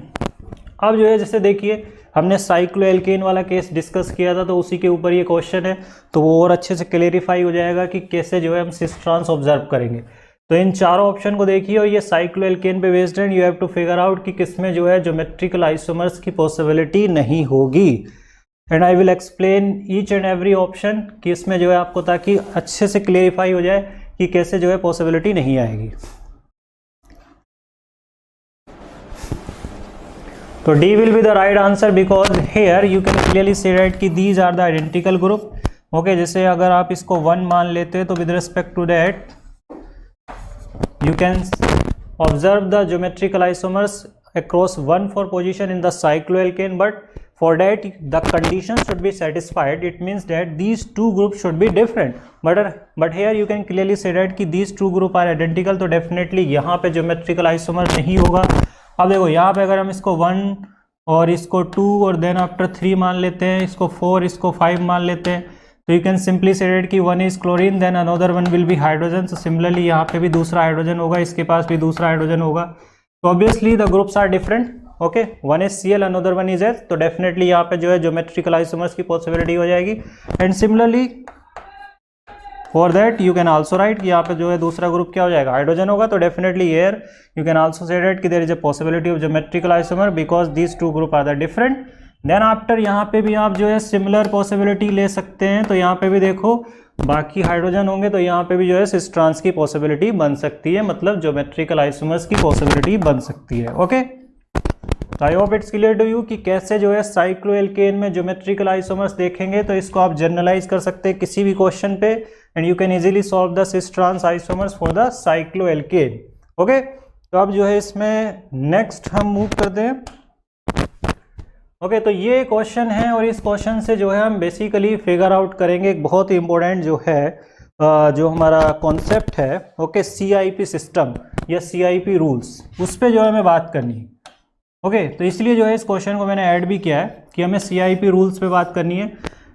S1: अब जो है जैसे देखिए हमने साइक्लोएल्केन वाला केस डिस्कस किया था तो उसी के ऊपर ये क्वेश्चन है, तो वो और अच्छे से क्लेरिफाई हो जाएगा कि कैसे जो है हम सिस ट्रांस ऑब्जर्व करेंगे. तो इन चारों ऑप्शन को देखिए और ये साइक्लोएल्केन पे बेस्ड है. You have to figure out कि किसमें जो है ज्योमेट्रिकल आइसोमर्स की पॉसिबिलिटी नहीं होगी, and I will explain each and every option कि इसमें जो है आपको, ताकि अच्छे से क्लेरिफाई हो जाए कि कैसे जो है पॉसिबिलिटी नहीं आएगी. तो D will be the right answer because here you can clearly से दैट कि these are the identical group. Okay, जैसे अगर आप इसको 1 मान लेते हैं तो with respect to that you can observe the geometrical isomers across 1 4 position in the cycloalkane, but for that the conditions should be satisfied. It means that these two groups should be different, but here you can clearly say that कि these two group are identical, तो definitely यहाँ पे geometrical isomer नहीं होगा. अब देखो यहाँ पे अगर हम इसको 1 और इसको 2 और देन आफ्टर 3 मान लेते हैं, इसको 4 इसको 5 मान लेते हैं, तो you can simply say that कि 1 is chlorine then another 1 will be hydrogen. So similarly यहाँ पे भी दूसरा हाइड्रोजन होगा, इसके पास भी दूसरा हाइड्रोजन होगा. तो obviously the groups are different. Okay, 1 is Cl another 1 is H, तो डेफिनेटली यहाँ पे जो है ज्योमेट्रिकल आइसोमर्स की पॉसिबिलिटी हो जाएगी. And similarly for that you can also right कि यहाँ पे जो है दूसरा ग्रुप क्या हो जाएगा, हाइड्रोजन होगा. तो definitely here you can also say that कि there is a possibility of geometrical isomer because these two group are the different. Then after यहाँ पे भी आप जो है सिमिलर पॉसिबिलिटी ले सकते हैं. तो यहाँ पे भी देखो बाकी हाइड्रोजन होंगे तो यहाँ पे भी जो है सिस ट्रांस की पॉसिबिलिटी बन सकती है, मतलब ज्योमेट्रिकल आइसोमर्स की पॉसिबिलिटी बन सकती है. ओके, तो I hope it's clear to you कि कैसे जो है साइक्लोएल्केन में ज्योमेट्रिकल आइसोमर्स देखेंगे. तो इसको आप जनरलाइज कर सकते हैं किसी भी क्वेश्चन पे, and you can easily solve the cis trans isomers for the cycloalkane. Okay, तो अब जो है इसमें नेक्स्ट हम मूव करते हैं. ओके, तो ये क्वेश्चन है और इस क्वेश्चन से जो है हम बेसिकली फिगर आउट करेंगे एक बहुत ही इंपॉर्टेंट जो है जो हमारा कॉन्सेप्ट है. ओके, CIP सिस्टम या CIP रूल्स, उस पर जो है हमें बात करनी है. ओके, तो इसलिए जो है इस क्वेश्चन को मैंने ऐड भी किया है कि हमें CIP रूल्स पे बात करनी है,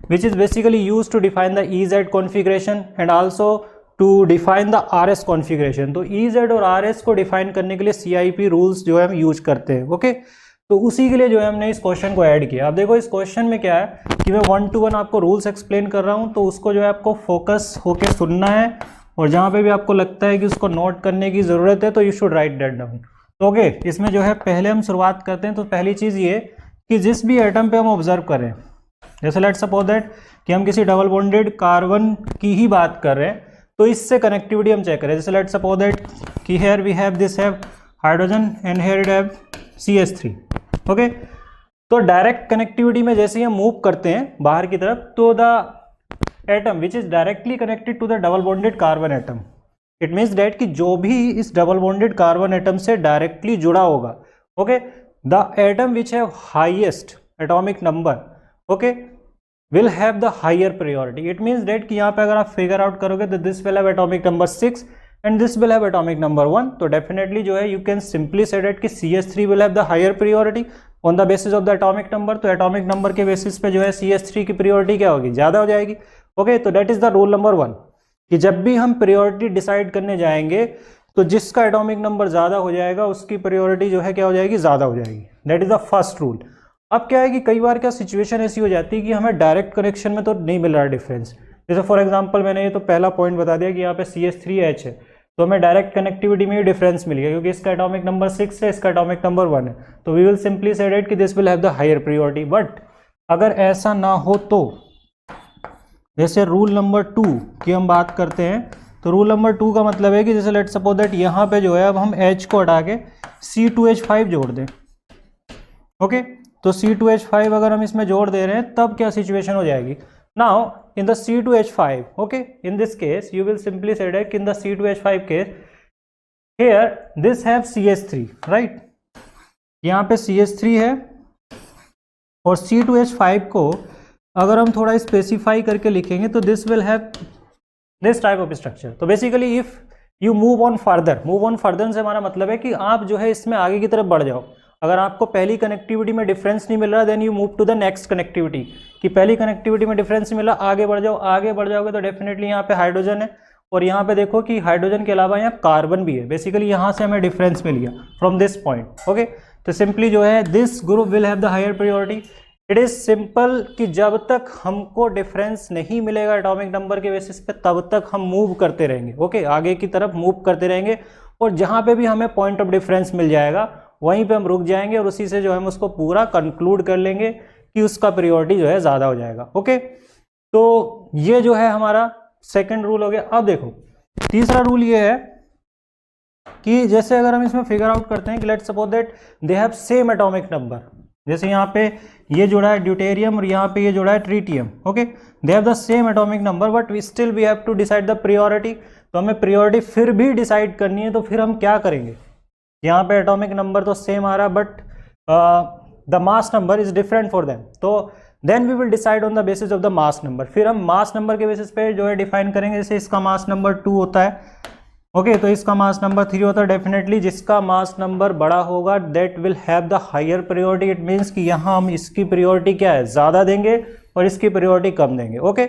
S1: which is basically use to define the EZ configuration and also to define the RS configuration. तो EZ और RS को डिफाइन करने के लिए CIP रूल्स जो है हम यूज करते हैं। ओके, तो उसी के लिए जो है हमने इस क्वेश्चन को ऐड किया। अब देखो इस क्वेश्चन में क्या है कि मैं 1 to 1 आपको रूल्स एक्सप्लेन कर रहा हूँ, तो उसको जो है आपको फोकस होके सुनना है, और जहाँ पे भी आपको लगता है कि उसको नोट करने की ज़रूरत है तो you should write that down. तो ओके, इसमें जो है पहले हम शुरुआत करते हैं। तो पहली चीज़ ये कि जिस भी एटम पे हम ऑब्जर्व करें, जैसे लेट्स सपोज दैट कि हम किसी डबल बॉन्डेड कार्बन की ही बात कर रहे हैं, तो इससे कनेक्टिविटी हम चेक करें। जैसे लेट्स सपोज दैट कि here we have this have hydrogen and here it have CH3। Okay, तो डायरेक्ट कनेक्टिविटी में जैसे ही हम मूव करते हैं बाहर की तरफ, तो the atom which is directly connected to the double bonded carbon atom, it means that कि जो भी इस डबल बॉन्डेड कार्बन एटम से डायरेक्टली जुड़ा होगा, okay, the atom which have highest atomic number, okay, will have the higher priority. It means that कि यहाँ पे अगर आप फिगर आउट करोगे तो this will have atomic number 6 and this will have atomic number 1, तो डेफिनेटली जो है you can simply say that कि CH3 will have the higher priority on the basis of the atomic number. तो atomic number के basis पे जो है CH3 की प्रायोरिटी क्या होगी, ज़्यादा हो जाएगी। ओके, तो that is the rule number 1 कि जब भी हम प्रायोरिटी डिसाइड करने जाएंगे तो जिसका एटॉमिक नंबर ज़्यादा हो जाएगा उसकी प्रायोरिटी जो है क्या हो जाएगी, ज़्यादा हो जाएगी। That is the first rule. अब क्या है कि कई बार क्या सिचुएशन ऐसी हो जाती है कि हमें डायरेक्ट कनेक्शन में तो नहीं मिल रहा डिफरेंस। जैसे फॉर एग्जांपल मैंने ये तो पहला पॉइंट बता दिया कि यहाँ पे CH3H है, तो हमें डायरेक्ट कनेक्टिविटी में ही डिफरेंस मिल गया क्योंकि इसका एटॉमिक नंबर 6 है, इसका एटॉमिक नंबर 1 है, तो we will simply say that कि this will have the higher priority. But अगर ऐसा ना हो तो जैसे रूल नंबर 2 की हम बात करते हैं, तो रूल नंबर 2 का मतलब है कि जैसे लेट्स सपोज दैट यहाँ पे जो है अब हम H को हटा के C2H5 जोड़ दें। ओके, तो C2H5 अगर हम इसमें जोड़ दे रहे हैं तब क्या सिचुएशन हो जाएगी। Now in the C2H5, okay, in this case you will simply say that in the C2H5 case here this have CH3, right, यहाँ पे CH3 है और C2H5 को अगर हम थोड़ा स्पेसिफाई करके लिखेंगे तो this will have this type of structure. तो basically if you move on further से हमारा मतलब है कि आप जो है इसमें आगे की तरफ बढ़ जाओ। अगर आपको पहली कनेक्टिविटी में डिफरेंस नहीं मिल रहा then you move to the next connectivity, कि पहली कनेक्टिविटी में डिफरेंस नहीं मिला, आगे बढ़ जाओ। आगे बढ़ जाओगे तो डेफिनेटली यहाँ पे हाइड्रोजन है और यहाँ पे देखो कि हाइड्रोजन के अलावा यहाँ कार्बन भी है। बेसिकली यहाँ से हमें डिफरेंस मिल गया फ्रॉम दिस पॉइंट। ओके, तो सिंपली जो है this group will have the higher priority. It is simple कि जब तक हमको डिफरेंस नहीं मिलेगा एटॉमिक नंबर के बेसिस पे तब तक हम मूव करते रहेंगे। ओके, आगे की तरफ मूव करते रहेंगे और जहाँ पे भी हमें पॉइंट ऑफ डिफरेंस मिल जाएगा वहीं पे हम रुक जाएंगे और उसी से जो है हम उसको पूरा कंक्लूड कर लेंगे कि उसका प्रायोरिटी जो है ज़्यादा हो जाएगा। ओके, तो ये जो है हमारा सेकंड रूल हो गया। अब देखो तीसरा रूल ये है कि जैसे अगर हम इसमें फिगर आउट करते हैं कि let's suppose that they have same atomic number, जैसे यहाँ पे ये जुड़ा है ड्यूटेरियम और यहाँ पे ये जुड़ा है tritium. Okay, they have the same atomic number but we still we have to decide the priority. तो हमें प्रायोरिटी फिर भी डिसाइड करनी है, तो फिर हम क्या करेंगे, यहाँ पे एटॉमिक नंबर तो सेम आ रहा है but the mass number is different for them, तो then we will decide on the basis of the mass number. फिर हम मास नंबर के बेसिस पे जो है डिफाइन करेंगे। जैसे इसका मास नंबर 2 होता है, ओके, तो इसका मास नंबर 3 होता है। डेफिनेटली जिसका मास नंबर बड़ा होगा that will have the higher priority. It means कि यहाँ हम इसकी प्रायोरिटी क्या है, ज़्यादा देंगे और इसकी प्रायोरिटी कम देंगे। ओके,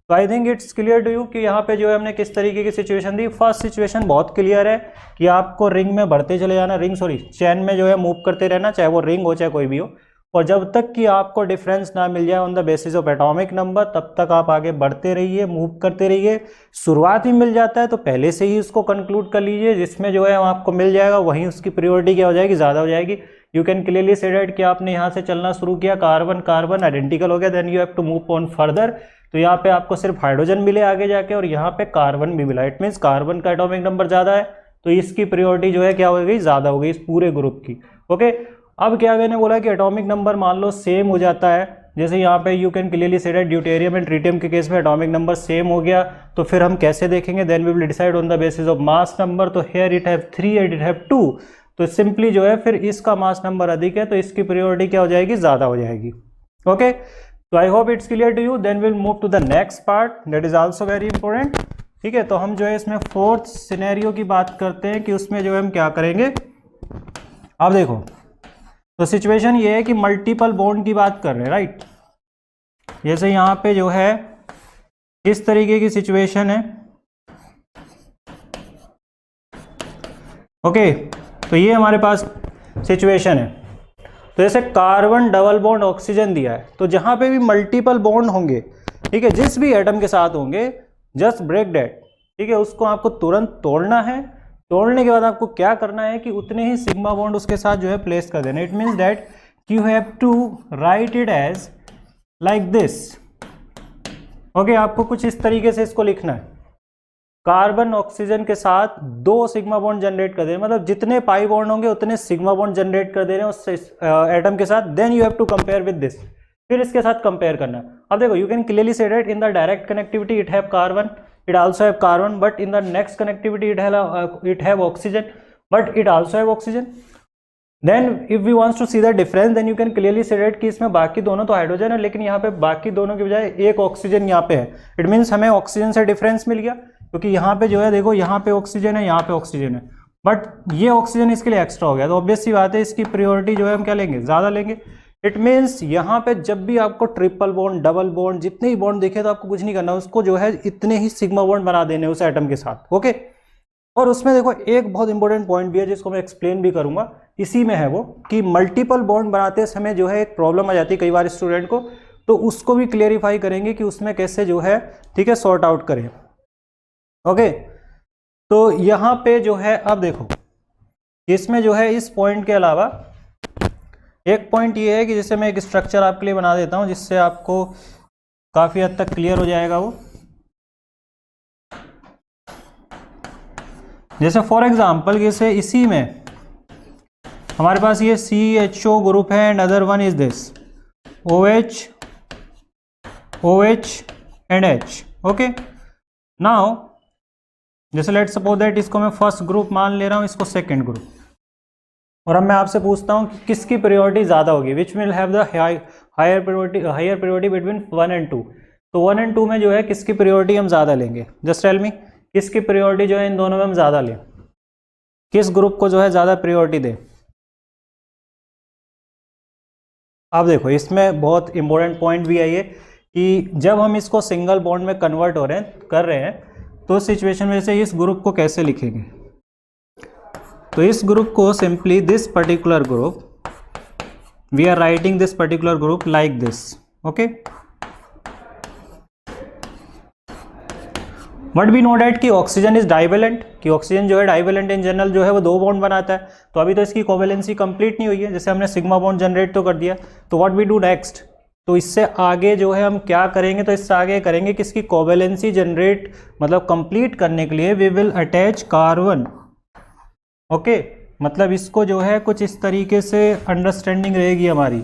S1: तो I think it's clear to you कि यहाँ पे जो है हमने किस तरीके की सिचुएशन दी। फर्स्ट सिचुएशन बहुत क्लियर है कि आपको रिंग में बढ़ते चले जाना, चैन में जो है मूव करते रहना, चाहे वो रिंग हो चाहे कोई भी हो, और जब तक कि आपको डिफरेंस ना मिल जाए on the basis of atomic number तब तक आप आगे बढ़ते रहिए, मूव करते रहिए। शुरुआत ही मिल जाता है तो पहले से ही उसको कंक्लूड कर लीजिए, जिसमें जो है आपको मिल जाएगा वहीं उसकी प्रायोरिटी क्या हो जाएगी, ज़्यादा हो जाएगी। यू कैन क्लियरली से दैट कि आपने यहाँ से चलना शुरू किया, कार्बन कार्बन आइडेंटिकल हो गया, then you have to move on further. तो यहाँ पे आपको सिर्फ हाइड्रोजन मिले आगे जाके और यहाँ पे कार्बन भी मिला। इट मीन्स कार्बन का एटॉमिक नंबर ज़्यादा है तो इसकी प्रायोरिटी जो है क्या हो गई, ज़्यादा हो गई इस पूरे ग्रुप की। ओके, अब क्या मैंने बोला कि एटॉमिक नंबर मान लो सेम हो जाता है। जैसे यहाँ पे यू कैन क्लियरली से दैट ड्यूटेरियम एंड ट्रीटियम के केस में एटॉमिक नंबर सेम हो गया, तो फिर हम कैसे देखेंगे, then we will decide on the basis of mass number. तो here it have 3 and it have 2, तो सिंपली जो है फिर इसका मास नंबर अधिक है तो इसकी प्रायोरिटी क्या हो जाएगी, ज़्यादा हो जाएगी। ओके, तो I hope it's clear to you. Then will move to the next part that is also very important. ठीक है, तो हम जो है इसमें फोर्थ सिनेरियो की बात करते हैं कि उसमें जो है हम क्या करेंगे। अब देखो तो सिचुएशन ये है कि मल्टीपल बॉन्ड की बात कर रहे हैं, राइट। जैसे यहाँ पे जो है इस तरीके की सिचुएशन है, ओके। तो ये हमारे पास सिचुएशन है। तो जैसे कार्बन डबल बॉन्ड ऑक्सीजन दिया है, तो जहां पे भी मल्टीपल बॉन्ड होंगे, ठीक है, जिस भी एटम के साथ होंगे, जस्ट ब्रेक दैट, ठीक है, उसको आपको तुरंत तोड़ना है। तोड़ने के बाद आपको क्या करना है कि उतने ही सिग्मा बॉन्ड उसके साथ जो है प्लेस कर देना। It means that you have to write it as like this, okay. आपको कुछ इस तरीके से इसको लिखना है, कार्बन ऑक्सीजन के साथ 2 सिग्मा बॉन्ड जनरेट कर दे रहे हैं, मतलब जितने पाई बॉन्ड होंगे उतने सिग्मा बॉन्ड जनरेट कर दे रहे हैं उस एटम के साथ। Then you have to compare with this, फिर इसके साथ कंपेयर करना है। अब देखो, यू कैन क्लियरली से that in the direct connectivity it have carbon, it also have carbon, but in the next connectivity it have oxygen, but it also have oxygen. Then if we wants to see the difference, then you can clearly say that कि इसमें बाकी दोनों तो hydrogen है, लेकिन यहाँ पे बाकी दोनों की बजाय एक ऑक्सीजन यहाँ पे है। इट मीन्स हमें ऑक्सीजन से डिफरेंस मिल गया, क्योंकि यहाँ पे जो है देखो, यहाँ पे ऑक्सीजन है, यहाँ पे ऑक्सीजन है, बट ये ऑक्सीजन इसके लिए एक्स्ट्रा हो गया। तो ऑब्वियस सी बात है, इसकी प्रायोरिटी जो है हम क्या लेंगे, ज़्यादा लेंगे। इट मीन्स यहाँ पे जब भी आपको ट्रिपल बॉन्ड, डबल बॉन्ड, जितने ही बॉन्ड दिखे, तो आपको कुछ नहीं करना, उसको जो है इतने ही सिग्मा बॉन्ड बना देने उस एटम के साथ, ओके। और उसमें देखो एक बहुत इंपॉर्टेंट पॉइंट भी है जिसको मैं एक्सप्लेन भी करूंगा, इसी में है वो, कि मल्टीपल बॉन्ड बनाते समय जो है एक प्रॉब्लम आ जाती है कई बार स्टूडेंट को, तो उसको भी क्लियरिफाई करेंगे कि उसमें कैसे जो है, ठीक है, सॉर्ट आउट करें, ओके। तो यहाँ पे जो है, अब देखो इसमें जो है इस पॉइंट के अलावा एक पॉइंट ये है कि जैसे मैं एक स्ट्रक्चर आपके लिए बना देता हूं, जिससे आपको काफ़ी हद तक क्लियर हो जाएगा वो। जैसे फॉर एग्जांपल, जैसे इसी में हमारे पास ये CHO ग्रुप है and other one is this OH and H, okay. Now जैसे लेट्स सपोज दैट इसको मैं फर्स्ट ग्रुप मान ले रहा हूँ, इसको सेकेंड ग्रुप, और अब मैं आपसे पूछता हूं कि किसकी प्रायोरिटी ज़्यादा होगी, which will have the higher priority between 1 and 2। तो 1 एंड 2 में जो है किसकी प्रायोरिटी हम ज़्यादा लेंगे, जस्ट टेल मी, किसकी प्रायोरिटी जो है इन दोनों में हम ज़्यादा लें, किस ग्रुप को जो है ज़्यादा प्रायोरिटी दें। अब देखो, इसमें बहुत इंपॉर्टेंट पॉइंट भी है ये, कि जब हम इसको सिंगल बॉन्ड में कन्वर्ट कर रहे हैं, तो सिचुएशन में से इस ग्रुप को कैसे लिखेंगे। तो इस ग्रुप को simply this particular group, we are writing this particular group like this, okay. But we know that कि ऑक्सीजन इज डाइवेलेंट, कि ऑक्सीजन जो है डाइवेलेंट इन जनरल जो है वो 2 बॉन्ड बनाता है। तो अभी तो इसकी कोवेलेंसी कंप्लीट नहीं हुई है, जैसे हमने सिग्मा बॉन्ड जनरेट तो कर दिया। तो व्हाट वी डू नेक्स्ट, तो इससे आगे जो है हम क्या करेंगे, तो इससे आगे करेंगे कि इसकी कोवेलेंसी जनरेट मतलब कंप्लीट करने के लिए we will attach carbon, okay. मतलब इसको जो है कुछ इस तरीके से अंडरस्टैंडिंग रहेगी हमारी,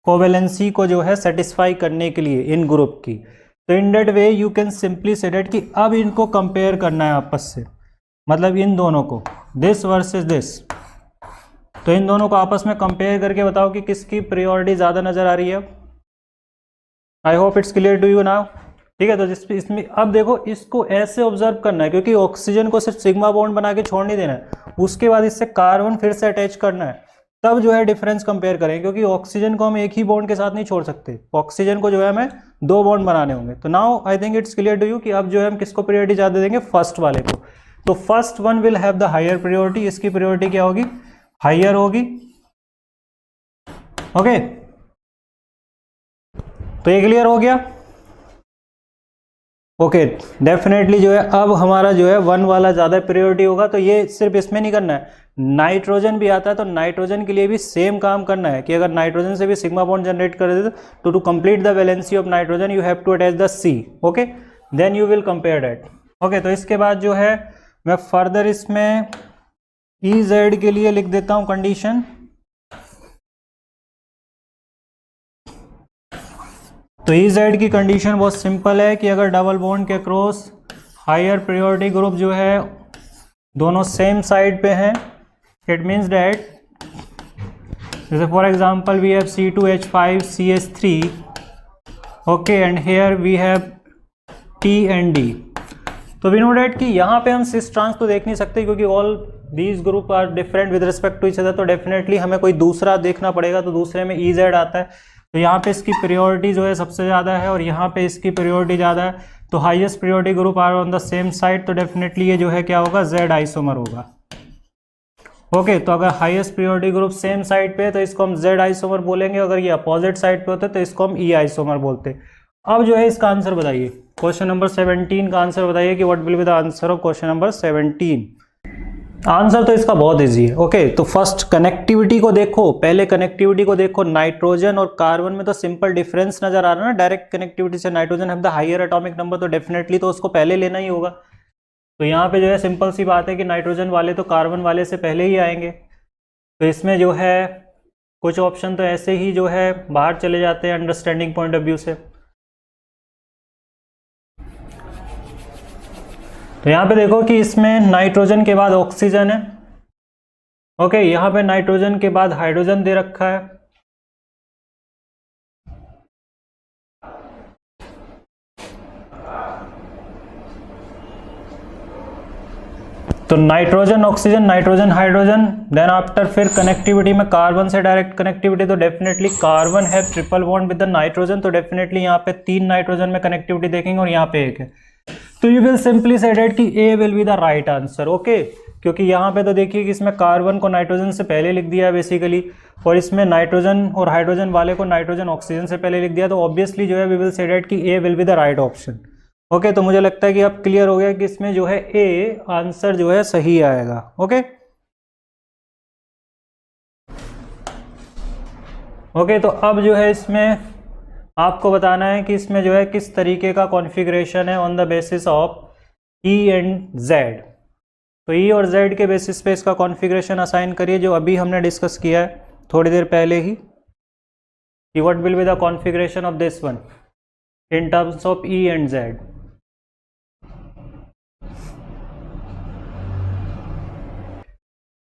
S1: कोवेलेंसी को जो है सेटिस्फाई करने के लिए इन ग्रुप की। तो in that way you can simply say that कि अब इनको कंपेयर करना है आपस से, मतलब इन दोनों को, दिस वर्सेस दिस। तो इन दोनों को आपस में कंपेयर करके बताओ कि किसकी प्रायोरिटी ज़्यादा नज़र आ रही है। I hope it's clear to you now, ठीक है। तो इसमें अब देखो, इसको ऐसे ऑब्जर्व करना है, क्योंकि ऑक्सीजन को सिर्फ सिग्मा बॉन्ड बना के छोड़ नहीं देना है, उसके बाद इससे कार्बन फिर से अटैच करना है, तब जो है डिफरेंस कंपेयर करें, क्योंकि ऑक्सीजन को हम एक ही बॉन्ड के साथ नहीं छोड़ सकते, ऑक्सीजन को जो है हमें 2 बॉन्ड बनाने होंगे। तो now I think it's clear to you कि अब जो है हम किसको प्रायोरिटी ज़्यादा देंगे, फर्स्ट वाले को। तो first one will have the higher priority, इसकी प्रायोरिटी क्या होगी, हायर होगी, ओके। तो ये क्लियर हो गया, ओके। डेफिनेटली जो है अब हमारा जो है 1 वाला ज़्यादा प्रायोरिटी होगा। तो ये सिर्फ इसमें नहीं करना है, नाइट्रोजन भी आता है, तो नाइट्रोजन के लिए भी सेम काम करना है कि अगर नाइट्रोजन से भी सिग्मा बॉन्ड जनरेट कर देते, तो to complete the valency of nitrogen you have to attach the C, okay. Then you will compare that, okay. तो इसके बाद जो है मैं फर्दर इसमें EZ के लिए लिख देता हूँ कंडीशन। तो EZ की कंडीशन बहुत सिंपल है कि अगर डबल बॉन्ड के क्रॉस हायर प्रायोरिटी ग्रुप जो है दोनों सेम साइड पे हैं, इट मीन्स डैट जैसे for example we have C2H5CH3, okay, and here we have T and D। तो वी नो डैट कि यहाँ पे हम सिस ट्रांस तो देख नहीं सकते, क्योंकि all these group are different with respect to each other, तो डेफिनेटली हमें कोई दूसरा देखना पड़ेगा, तो दूसरे में EZ आता है, तो यहाँ पे इसकी प्रियोरिटी जो है सबसे ज़्यादा है और यहाँ पे इसकी प्रियोरिटी ज़्यादा है, तो highest priority group are on the same side, तो डेफिनेटली ये जो है क्या होगा, Z आइसोमर होगा। ओके, तो अगर highest priority group same side पे है तो इसको हम Z आइसोमर बोलेंगे, अगर ये अपोजिट साइड पे होते तो इसको हम E आइसोमर बोलते। अब जो है इसका आंसर बताइए, क्वेश्चन नंबर 17 का आंसर बताइए कि what will be the answer of question number 17। Answer तो इसका बहुत इजी है। ओके, तो फर्स्ट कनेक्टिविटी को देखो, पहले कनेक्टिविटी को देखो, नाइट्रोजन और कार्बन में तो सिंपल डिफरेंस नजर आ रहा है ना, डायरेक्ट कनेक्टिविटी से nitrogen have the higher atomic number, तो डेफिनेटली तो उसको पहले लेना ही होगा। तो यहाँ पे जो है सिंपल सी बात है कि नाइट्रोजन वाले तो कार्बन वाले से पहले ही आएंगे, तो इसमें जो है कुछ ऑप्शन तो ऐसे ही जो है बाहर चले जाते हैं अंडरस्टैंडिंग पॉइंट ऑफ व्यू से। तो यहाँ पे देखो कि इसमें नाइट्रोजन के बाद ऑक्सीजन है। ओके, यहाँ पे नाइट्रोजन के बाद हाइड्रोजन दे रखा है, तो nitrogen oxygen, nitrogen hydrogen, then after फिर कनेक्टिविटी में कार्बन से डायरेक्ट कनेक्टिविटी, तो डेफिनेटली कार्बन है triple bond with the nitrogen, तो डेफिनेटली यहाँ पे 3 नाइट्रोजन में कनेक्टिविटी देखेंगे और यहाँ पे 1 है, तो you will simply say that कि ए विल बी द राइट आंसर। ओके, क्योंकि यहाँ पे तो देखिए कि इसमें कार्बन को नाइट्रोजन से पहले लिख दिया है बेसिकली, और इसमें नाइट्रोजन और हाइड्रोजन वाले को नाइट्रोजन ऑक्सीजन से पहले लिख दिया, तो ऑब्वियसली जो है वी विल से डेट कि ए will be the right option. Okay, तो मुझे लगता है कि अब क्लियर हो गया कि इसमें जो है ए आंसर जो है सही आएगा। ओके, ओके, तो अब जो है इसमें आपको बताना है कि इसमें जो है किस तरीके का कॉन्फ़िगरेशन है on the basis of E and Z। तो E और Z के बेसिस पे इसका कॉन्फ़िगरेशन असाइन करिए, जो अभी हमने डिस्कस किया है थोड़ी देर पहले ही, कि what will B the configuration of this one in terms of E and Z।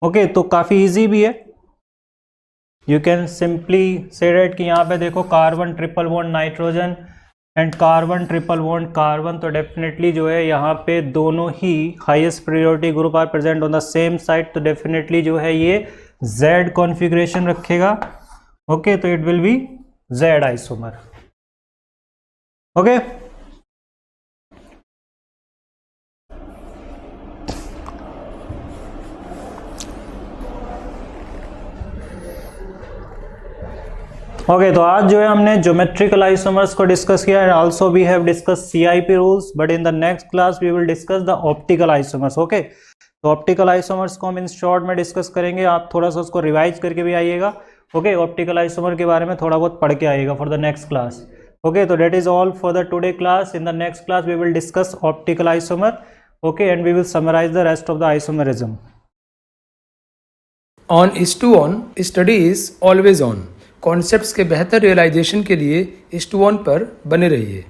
S1: Okay, तो काफ़ी इजी भी है, you can simply say that कि यहाँ पे देखो carbon triple bond nitrogen and carbon triple bond carbon, तो डेफिनेटली जो है यहाँ पे दोनों ही highest priority group are present on the same side, तो डेफिनेटली जो है ये Z कॉन्फ़िगरेशन रखेगा। ओके, तो it will be Z isomer. Okay, okay, तो आज जो है हमने ज्योमेट्रिकल आइसोमर्स को डिस्कस किया and also we have discussed CIP rules, but in the next class we will discuss the optical isomers. Okay, तो ऑप्टिकल आइसोमर्स को हम इन शॉर्ट में डिस्कस करेंगे, आप थोड़ा सा उसको रिवाइज करके भी आइएगा। ओके, ऑप्टिकल आइसोमर के बारे में थोड़ा बहुत पढ़ के आइएगा for the next class. Okay, तो that is all for the today class. In the next class we will discuss optical isomer, okay, and we will summarise the rest of the isomerism.
S2: On IS2ON study is always on. Concepts के बेहतर realisation के लिए IS2ON पर बने रहिए।